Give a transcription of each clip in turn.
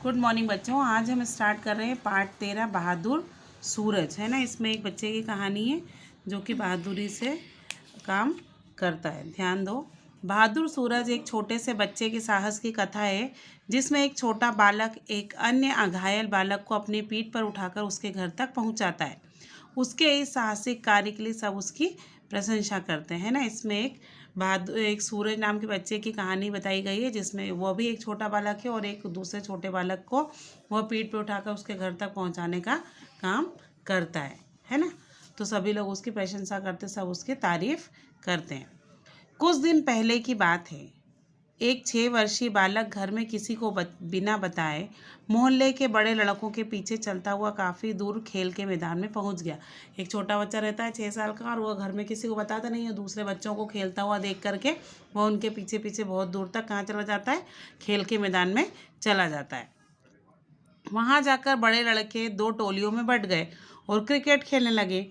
Good morning बच्चों। आज हम स्टार्ट कर रहे हैं पार्ट 13 बहादुर सूरज, है ना। इसमें एक बच्चे की कहानी है जो कि बहादुरी से काम करता है। ध्यान दो। बहादुर सूरज एक छोटे से बच्चे के साहस की कथा है जिसमें एक छोटा बालक एक अन्य घायल बालक को अपनी पीठ पर उठाकर उसके घर तक पहुंचाता है। उसके इस साहसिक कार्य के लिए सब उसकी प्रशंसा करते हैं ना। इसमें एक सूरज नाम के बच्चे की कहानी बताई गई है जिसमें वो भी एक छोटा बालक है और एक दूसरे छोटे बालक को वह पीठ पे उठाकर उसके घर तक पहुंचाने का काम करता है ना। तो सभी लोग उसकी प्रशंसा करते, सब उसकी तारीफ करते हैं। कुछ दिन पहले की बात है। एक 6 वर्षीय बालक घर में किसी को बिना बताए मोहल्ले के बड़े लड़कों के पीछे चलता हुआ काफ़ी दूर खेल के मैदान में पहुंच गया। एक छोटा बच्चा रहता है 6 साल का और वह घर में किसी को बताता नहीं है। दूसरे बच्चों को खेलता हुआ देख करके वह उनके पीछे पीछे बहुत दूर तक कहाँ चला जाता है, खेल के मैदान में चला जाता है। वहाँ जाकर बड़े लड़के 2 टोलियों में बंट गए और क्रिकेट खेलने लगे।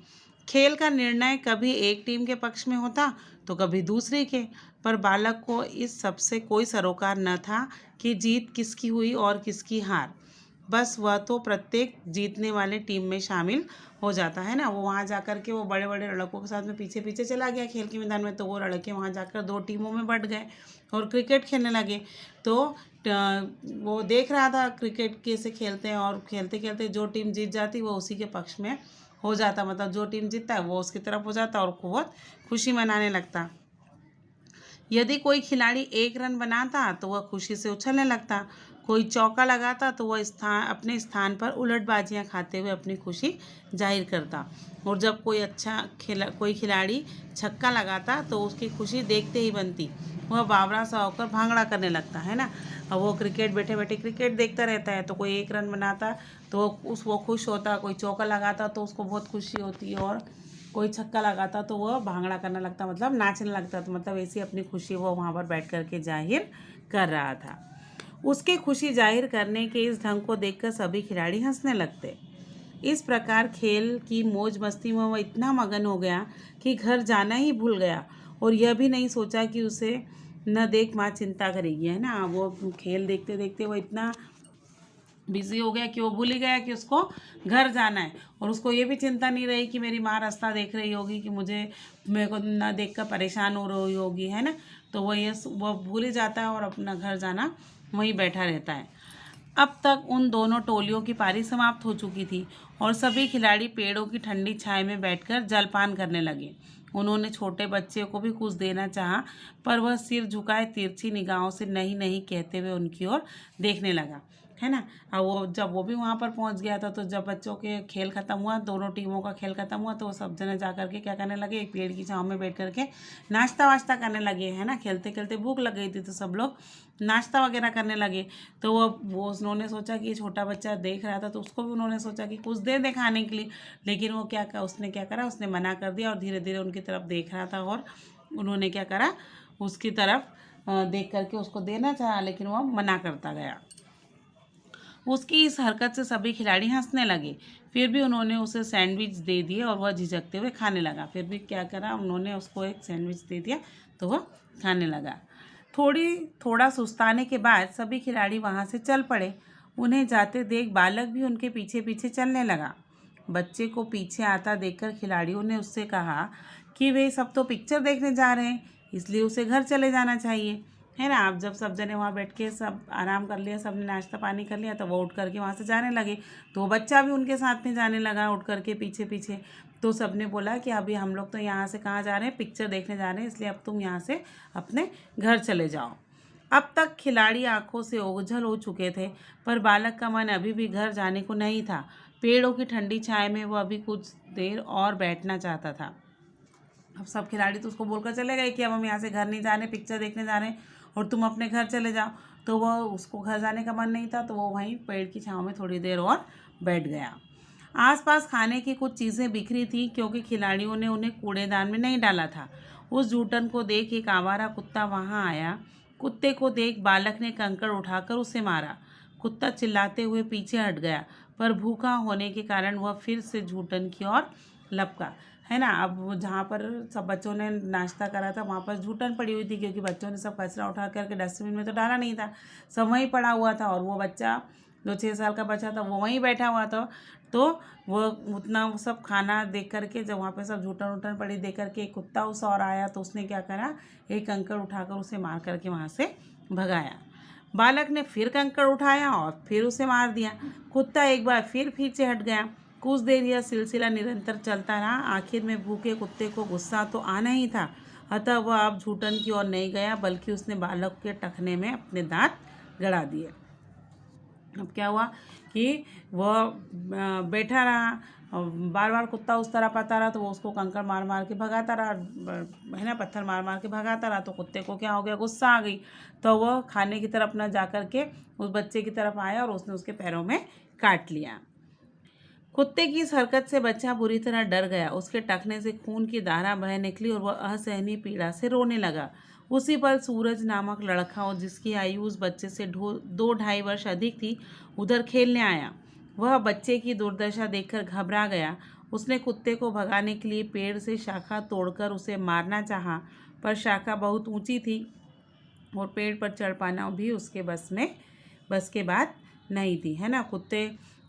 खेल का निर्णय कभी एक टीम के पक्ष में होता तो कभी दूसरी के, पर बालक को इस सब से कोई सरोकार न था कि जीत किसकी हुई और किसकी हार। बस वह तो प्रत्येक जीतने वाले टीम में शामिल हो जाता है ना। वो वहाँ जाकर के वो बड़े बड़े लड़कों के साथ में पीछे पीछे चला गया खेल के मैदान में। तो वो लड़के वहाँ जाकर 2 टीमों में बंट गए और क्रिकेट खेलने लगे। तो वो देख रहा था क्रिकेट कैसे खेलते हैं और खेलते खेलते जो टीम जीत जाती वो उसी के पक्ष में हो जाता, मतलब जो टीम जीतता है वो उसकी तरफ हो जाता और बहुत खुशी मनाने लगता। यदि कोई खिलाड़ी 1 रन बनाता तो वह खुशी से उछलने लगता, कोई चौका लगाता तो वह अपने स्थान पर उलटबाजियां खाते हुए अपनी खुशी जाहिर करता, और जब कोई खिलाड़ी छक्का लगाता तो उसकी खुशी देखते ही बनती। वह बावरा सा होकर भांगड़ा करने लगता है ना। और वो क्रिकेट बैठे बैठे क्रिकेट देखता रहता है। तो कोई 1 रन बनाता तो वो खुश होता, कोई चौका लगाता तो उसको बहुत खुशी होती, और कोई छक्का लगाता तो वह भांगड़ा करने लगता, मतलब नाचने लगता। तो मतलब ऐसी अपनी खुशी वो वहाँ पर बैठ कर के जाहिर कर रहा था। उसके खुशी जाहिर करने के इस ढंग को देखकर सभी खिलाड़ी हंसने लगते। इस प्रकार खेल की मौज मस्ती में वह इतना मगन हो गया कि घर जाना ही भूल गया और यह भी नहीं सोचा कि उसे न देख माँ चिंता करेगी, है ना। वो खेल देखते देखते वो इतना बिजी हो गया कि वो भूल ही गया कि उसको घर जाना है, और उसको ये भी चिंता नहीं रही कि मेरी माँ रास्ता देख रही होगी, कि मेरे को ना देख कर परेशान हो रही होगी, है ना। तो वो भूल ही जाता है और अपना घर जाना वहीं बैठा रहता है। अब तक उन दोनों टोलियों की पारी समाप्त हो चुकी थी और सभी खिलाड़ी पेड़ों की ठंडी छाया में बैठकर जलपान करने लगे। उन्होंने छोटे बच्चे को भी कुछ देना चाहा, पर वह सिर झुकाए तिरछी निगाहों से नहीं नहीं कहते हुए उनकी ओर देखने लगा, है ना। और जब वो भी वहाँ पर पहुँच गया था तो जब बच्चों के खेल ख़त्म हुआ, दोनों टीमों का खेल ख़त्म हुआ, तो वो सब जने जा करके क्या करने लगे, एक पेड़ की छाँव में बैठ करके नाश्ता वाश्ता करने लगे, है ना। खेलते खेलते भूख लग गई थी तो सब लोग नाश्ता वगैरह करने लगे। तो उन्होंने सोचा कि ये छोटा बच्चा देख रहा था तो उसको भी उन्होंने सोचा कि कुछ दे दे खाने के लिए, लेकिन उसने क्या करा, उसने मना कर दिया और धीरे धीरे उनकी तरफ देख रहा था और उन्होंने क्या करा, उसकी तरफ देख करके उसको देना चाहा, लेकिन वह मना करता गया। उसकी इस हरकत से सभी खिलाड़ी हंसने लगे। फिर भी उन्होंने उसे सैंडविच दे दिए और वह झिझकते हुए खाने लगा। फिर भी क्या करा, उन्होंने उसको एक सैंडविच दे दिया तो वह खाने लगा। थोड़ा सुस्ताने के बाद सभी खिलाड़ी वहाँ से चल पड़े। उन्हें जाते देख बालक भी उनके पीछे पीछे चलने लगा। बच्चे को पीछे आता देखकर खिलाड़ियों ने उससे कहा कि वे सब तो पिक्चर देखने जा रहे हैं, इसलिए उसे घर चले जाना चाहिए, है ना। आप जब सब जने वहाँ बैठ के सब आराम कर लिया, सब ने नाश्ता पानी कर लिया, तो वो उठ करके वहाँ से जाने लगे। तो बच्चा भी उनके साथ में जाने लगा उठ करके पीछे पीछे। तो सब ने बोला कि अभी हम लोग तो यहाँ से कहाँ जा रहे हैं, पिक्चर देखने जा रहे हैं, इसलिए अब तुम यहाँ से अपने घर चले जाओ। अब तक खिलाड़ी आंखों से ओझल हो चुके थे, पर बालक का मन अभी भी घर जाने को नहीं था। पेड़ों की ठंडी छाया में वो अभी कुछ देर और बैठना चाहता था। अब सब खिलाड़ी तो उसको बोलकर चले गए कि अब हम यहाँ से घर नहीं जा रहे, पिक्चर देखने जा रहे हैं और तुम अपने घर चले जाओ। तो वह उसको घर जाने का मन नहीं था, तो वो वहीं पेड़ की छाँव में थोड़ी देर और बैठ गया। आसपास खाने की कुछ चीज़ें बिखरी थी क्योंकि खिलाड़ियों ने उन्हें कूड़ेदान में नहीं डाला था। उस जूठन को देख एक आवारा कुत्ता वहाँ आया। कुत्ते को देख बालक ने कंकड़ उठाकर उसे मारा। कुत्ता चिल्लाते हुए पीछे हट गया, पर भूखा होने के कारण वह फिर से जूठन की ओर लपका, है ना। अब जहाँ पर सब बच्चों ने नाश्ता करा था वहाँ पर जूठन पड़ी हुई थी, क्योंकि बच्चों ने सब कचरा उठा करके डस्टबिन में तो डाला नहीं था, सब वहीं पड़ा हुआ था। और वो बच्चा जो 6 साल का बच्चा था वो वहीं बैठा हुआ था। तो वो उतना वो सब खाना देख करके, जब वहाँ पे सब झूठन उठन पड़ी देख करके एक कुत्ता उस और आया, तो उसने क्या करा, एक कंकड़ उठाकर उसे मार करके वहाँ से भगाया। बालक ने फिर कंकड़ उठाया और फिर उसे मार दिया। कुत्ता एक बार फिर पीछे हट गया। कुछ देर यह सिलसिला निरंतर चलता रहा। आखिर में भूखे कुत्ते को गुस्सा तो आना ही था, अतः वह अब झूठन की ओर नहीं गया, बल्कि उसने बालक के टखने में अपने दांत गड़ा दिए। अब क्या हुआ कि वह बैठा रहा और बार बार कुत्ता उस तरफ आता रहा, तो वो उसको कंकड़ मार मार के भगाता रहा, है ना, पत्थर मार मार के भगाता रहा। तो कुत्ते को क्या हो गया, गुस्सा आ गई। तो वह खाने की तरफ न जा कर के उस बच्चे की तरफ आया और उसने उसके पैरों में काट लिया। कुत्ते की इस हरकत से बच्चा बुरी तरह डर गया। उसके टखने से खून की धारा बह निकली और वह असहनीय पीड़ा से रोने लगा। उसी पल सूरज नामक लड़का, और जिसकी आयु उस बच्चे से 2-2.5 वर्ष अधिक थी, उधर खेलने आया। वह बच्चे की दुर्दशा देखकर घबरा गया। उसने कुत्ते को भगाने के लिए पेड़ से शाखा तोड़कर उसे मारना चाहा, पर शाखा बहुत ऊंची थी और पेड़ पर चढ़ पाना भी उसके बस के बात नहीं थी, है ना।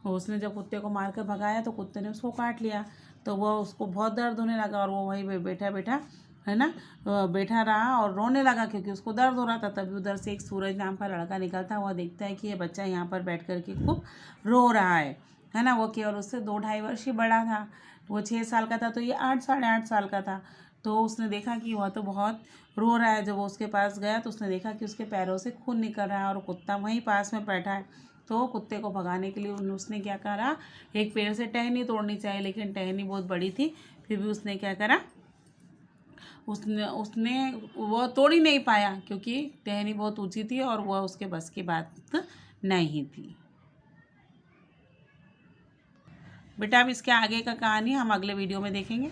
उसने जब कुत्ते को मारकर भगाया तो कुत्ते ने उसको काट लिया। तो वह उसको बहुत दर्द होने लगा और वो वहीं पे बैठा बैठा, है ना, बैठा रहा और रोने लगा, क्योंकि उसको दर्द हो रहा था। तभी उधर से एक सूरज नाम का लड़का निकलता हुआ देखता है कि ये बच्चा यहाँ पर बैठ कर के खूब रो रहा है ना। वो केवल उससे 2-2.5 वर्ष ही बड़ा था। वो 6 साल का था, तो ये 8-8.5 साल का था। तो उसने देखा कि वह तो बहुत रो रहा है। जब वो उसके पास गया तो उसने देखा कि उसके पैरों से खून निकल रहा है और कुत्ता वहीं पास में बैठा है। तो कुत्ते को भगाने के लिए उसने क्या करा, एक पेड़ से टहनी तोड़नी चाहिए, लेकिन टहनी बहुत बड़ी थी। फिर भी उसने क्या करा, उसने उसने वो तोड़ ही नहीं पाया, क्योंकि टहनी बहुत ऊंची थी और वह उसके बस की बात नहीं थी। बेटा अब इसके आगे का कहानी हम अगले वीडियो में देखेंगे।